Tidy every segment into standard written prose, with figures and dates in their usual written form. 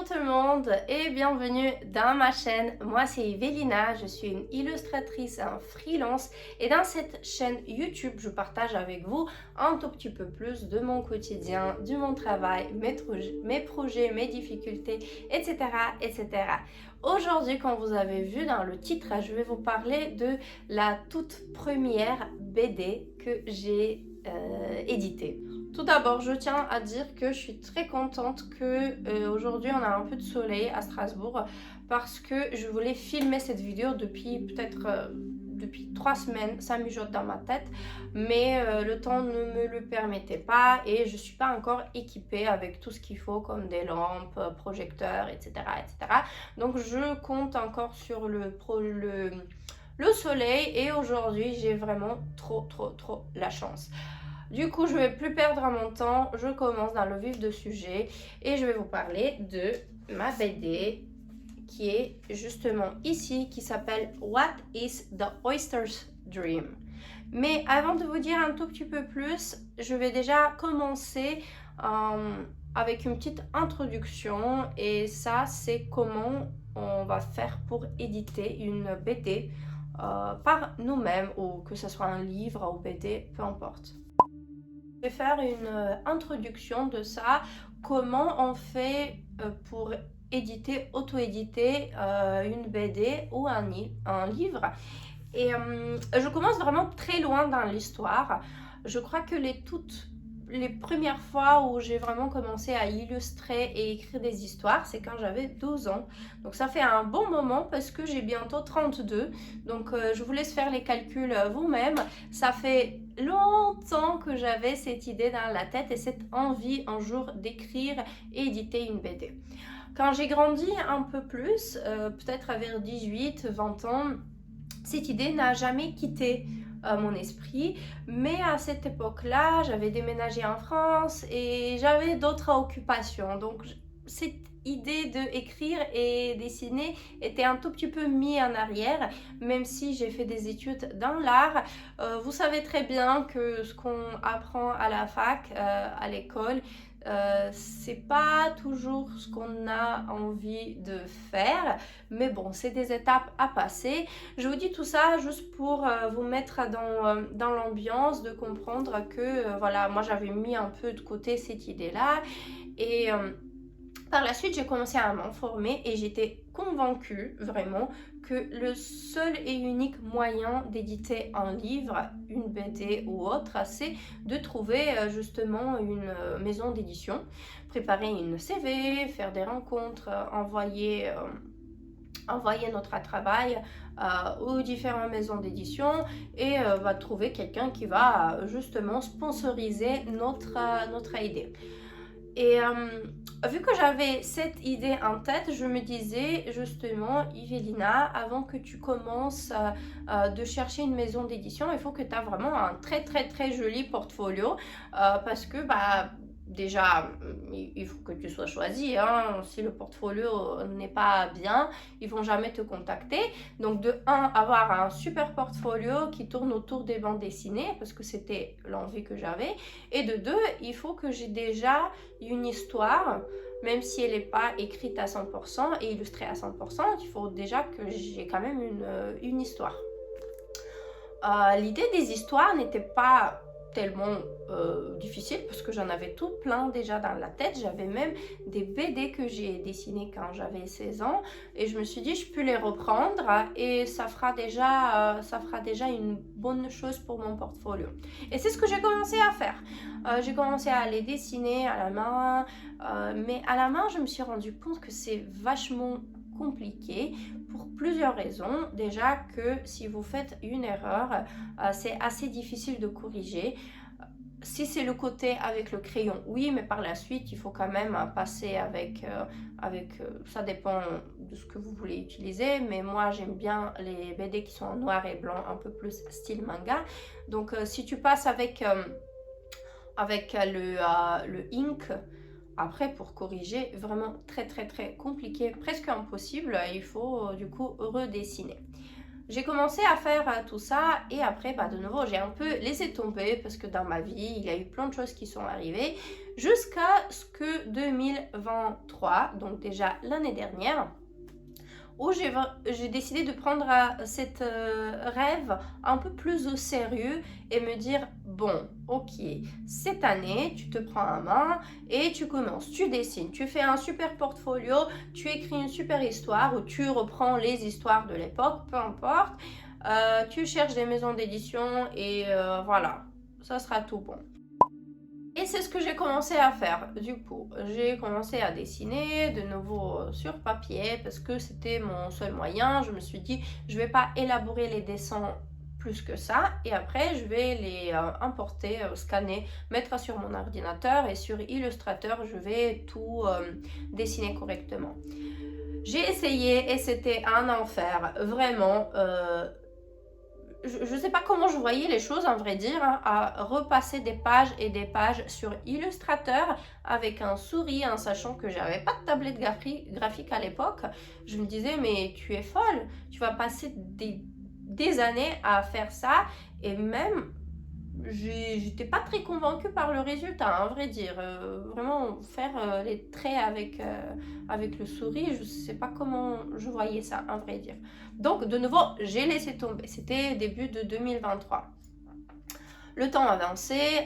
Bonjour tout le monde et bienvenue dans ma chaîne. Moi c'est Evelina, je suis une illustratrice en freelance et dans cette chaîne YouTube je partage avec vous un tout petit peu plus de mon quotidien, de mon travail, mes projets, mes difficultés, etc. etc. Aujourd'hui, comme vous avez vu dans le titre, je vais vous parler de la toute première BD que j'ai éditée. Tout d'abord, je tiens à dire que je suis très contente que aujourd'hui on a un peu de soleil à Strasbourg parce que je voulais filmer cette vidéo depuis peut-être depuis 3 semaines, ça mijote dans ma tête, mais le temps ne me le permettait pas et je suis pas encore équipée avec tout ce qu'il faut comme des lampes, projecteurs, etc., etc. Donc je compte encore sur le soleil et aujourd'hui j'ai vraiment trop la chance. Du coup, je ne vais plus perdre mon temps, je commence dans le vif du sujet et je vais vous parler de ma BD qui est justement ici, qui s'appelle What is the Oyster's Dream. Mais avant de vous dire un tout petit peu plus, je vais déjà commencer avec une petite introduction et ça, c'est comment on va faire pour éditer une BD par nous-mêmes ou que ce soit un livre ou BD, peu importe. Je vais faire une introduction de ça, comment on fait pour éditer, auto-éditer une BD ou un livre. Et je commence vraiment très loin dans l'histoire. Je crois que les premières fois où j'ai vraiment commencé à illustrer et écrire des histoires, c'est quand j'avais 12 ans. Donc ça fait un bon moment parce que j'ai bientôt 32. Donc je vous laisse faire les calculs vous-même. Ça fait longtemps que j'avais cette idée dans la tête et cette envie un jour d'écrire et éditer une BD. Quand j'ai grandi un peu plus, peut-être vers 18-20 ans, cette idée n'a jamais quitté mon esprit, mais à cette époque-là, j'avais déménagé en France et j'avais d'autres occupations. Donc, cette idée d'écrire et dessiner était un tout petit peu mis en arrière, même si j'ai fait des études dans l'art. Vous savez très bien que ce qu'on apprend à la fac, à l'école, c'est pas toujours ce qu'on a envie de faire, mais bon, c'est des étapes à passer. Je vous dis tout ça juste pour vous mettre dans l'ambiance, de comprendre que voilà, moi j'avais mis un peu de côté cette idée-là et par la suite, j'ai commencé à m'informer et j'étais convaincue vraiment que le seul et unique moyen d'éditer un livre, une BD ou autre, c'est de trouver justement une maison d'édition, préparer une CV, faire des rencontres, envoyer notre travail aux différentes maisons d'édition et va trouver quelqu'un qui va justement sponsoriser notre idée. Et vu que j'avais cette idée en tête, je me disais justement, Evelina, avant que tu commences de chercher une maison d'édition, il faut que tu as vraiment un très joli portfolio parce que déjà, il faut que tu sois choisi. Hein. Si le portfolio n'est pas bien, ils vont jamais te contacter. Donc de un, avoir un super portfolio qui tourne autour des bandes dessinées parce que c'était l'envie que j'avais. Et de deux, il faut que j'ai déjà une histoire, même si elle n'est pas écrite à 100% et illustrée à 100%, il faut déjà que j'ai quand même une histoire. L'idée des histoires n'était pas tellement difficile parce que j'en avais tout plein déjà dans la tête. J'avais même des BD que j'ai dessinées quand j'avais 16 ans et je me suis dit je peux les reprendre et ça fera déjà une bonne chose pour mon portfolio. Et c'est ce que j'ai commencé à faire. J'ai commencé à les dessiner à la main, mais à la main je me suis rendu compte que c'est vachement compliqué pour plusieurs raisons. Déjà que si vous faites une erreur, c'est assez difficile de corriger. Si c'est le côté avec le crayon, oui, mais par la suite, il faut quand même passer avec ça dépend de ce que vous voulez utiliser, mais moi j'aime bien les BD qui sont en noir et blanc, un peu plus style manga. Donc si tu passes avec le ink, après, pour corriger, vraiment très compliqué, presque impossible, il faut du coup redessiner. j'ai commencé à faire tout ça et après, de nouveau, j'ai un peu laissé tomber parce que dans ma vie, il y a eu plein de choses qui sont arrivées jusqu'à ce que 2023, donc déjà l'année dernière, où j'ai décidé de prendre cette rêve un peu plus au sérieux et me dire, bon, ok, cette année, tu te prends en main et tu commences, tu dessines, tu fais un super portfolio, tu écris une super histoire ou tu reprends les histoires de l'époque, peu importe, tu cherches des maisons d'édition et voilà, ça sera tout bon. Et c'est ce que j'ai commencé à faire. Du coup, j'ai commencé à dessiner de nouveau sur papier parce que c'était mon seul moyen. Je me suis dit, je vais pas élaborer les dessins plus que ça. Et après, je vais les importer, scanner, mettre sur mon ordinateur et sur Illustrator, je vais tout dessiner correctement. J'ai essayé et c'était un enfer. Vraiment. Je ne sais pas comment je voyais les choses, en vrai dire, à repasser des pages et des pages sur Illustrator avec un souris, en sachant que j'avais pas de tablette graphique à l'époque. Je me disais, mais tu es folle, tu vas passer des années à faire ça, et même, j'étais pas très convaincue par le résultat, à vrai dire. Vraiment, faire les traits avec le souris, je sais pas comment je voyais ça, à vrai dire. Donc, de nouveau, j'ai laissé tomber. C'était début de 2023. Le temps avançait,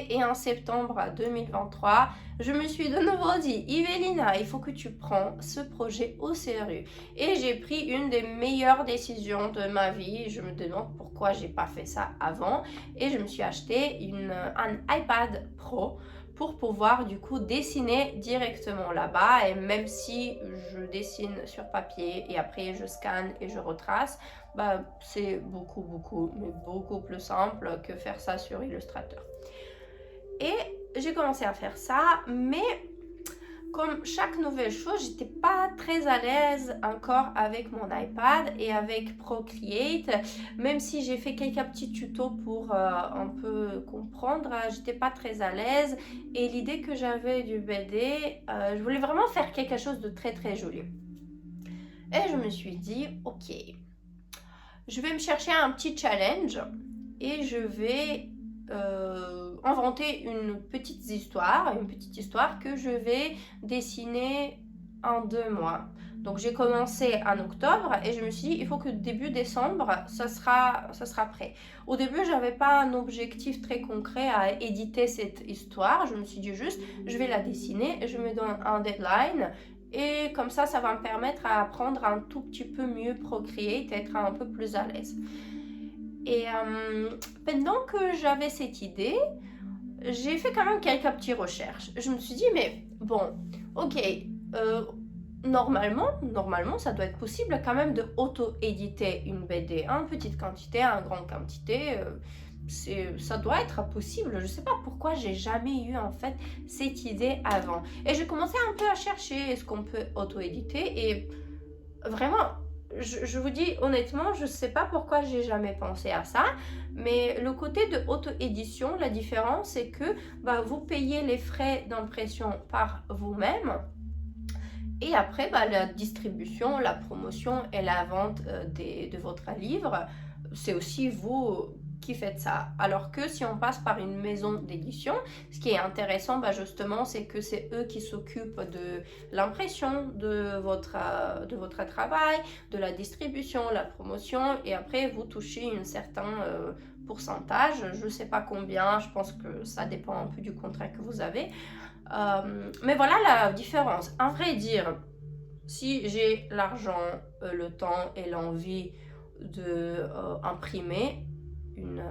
et en septembre 2023, je me suis de nouveau dit, Yvelina, il faut que tu prends ce projet au sérieux. Et j'ai pris une des meilleures décisions de ma vie. Je me demande pourquoi j'ai pas fait ça avant. Et je me suis acheté un iPad Pro pour pouvoir du coup dessiner directement là-bas. Et même si je dessine sur papier et après je scanne et je retrace, c'est beaucoup plus simple que faire ça sur Illustrator. Et j'ai commencé à faire ça, mais comme chaque nouvelle chose, j'étais pas très à l'aise encore avec mon iPad et avec Procreate. Même si j'ai fait quelques petits tutos pour un peu comprendre, j'étais pas très à l'aise. Et l'idée que j'avais du BD, je voulais vraiment faire quelque chose de très très joli. Et je me suis dit, ok, je vais me chercher un petit challenge et je vais inventer une petite histoire que je vais dessiner en 2 mois. Donc j'ai commencé en octobre et je me suis dit, il faut que début décembre, ça sera prêt. Au début, j'avais pas un objectif très concret à éditer cette histoire. Je me suis dit juste, je vais la dessiner, je me donne un deadline. Et comme ça va me permettre à apprendre un tout petit peu mieux Procreate, être un peu plus à l'aise. Et pendant que j'avais cette idée, j'ai fait quand même quelques petites recherches. Je me suis dit, mais bon, ok, normalement, ça doit être possible quand même de auto-éditer une BD en petite quantité, en grande quantité. Ça doit être possible. Je sais pas pourquoi j'ai jamais eu en fait cette idée avant. Et j'ai commencé un peu à chercher est-ce qu'on peut auto-éditer et vraiment, je vous dis honnêtement, je sais pas pourquoi j'ai jamais pensé à ça, mais le côté de auto-édition, la différence c'est que vous payez les frais d'impression par vous-même. Et après, la distribution, la promotion et la vente de votre livre, c'est aussi vous qui faites ça. Alors que si on passe par une maison d'édition, ce qui est intéressant justement, c'est que c'est eux qui s'occupent de l'impression de votre travail, de la distribution, la promotion, et après vous touchez un certain pourcentage. Je ne sais pas combien, je pense que ça dépend un peu du contrat que vous avez. Mais voilà la différence. À vrai dire, si j'ai l'argent, le temps et l'envie d'imprimer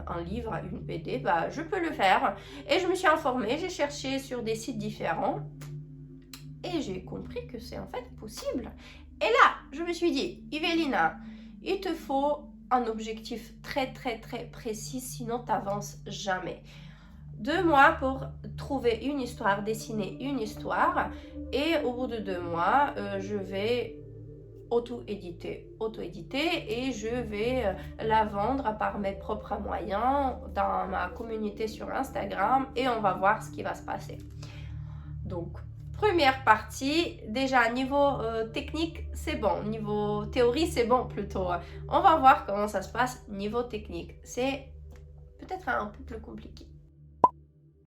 un livre, une BD, je peux le faire. Et je me suis informée, j'ai cherché sur des sites différents et j'ai compris que c'est en fait possible. Et là, je me suis dit, Yvelina, il te faut un objectif très très très précis, sinon tu n'avances jamais. 2 mois pour trouver une histoire, dessiner une histoire, et au bout de 2 mois, je vais auto-éditer et je vais la vendre par mes propres moyens dans ma communauté sur Instagram et on va voir ce qui va se passer. Donc première partie. Déjà, niveau technique, c'est bon. Niveau théorie, c'est bon plutôt. On va voir comment ça se passe niveau technique. C'est peut-être un peu plus compliqué.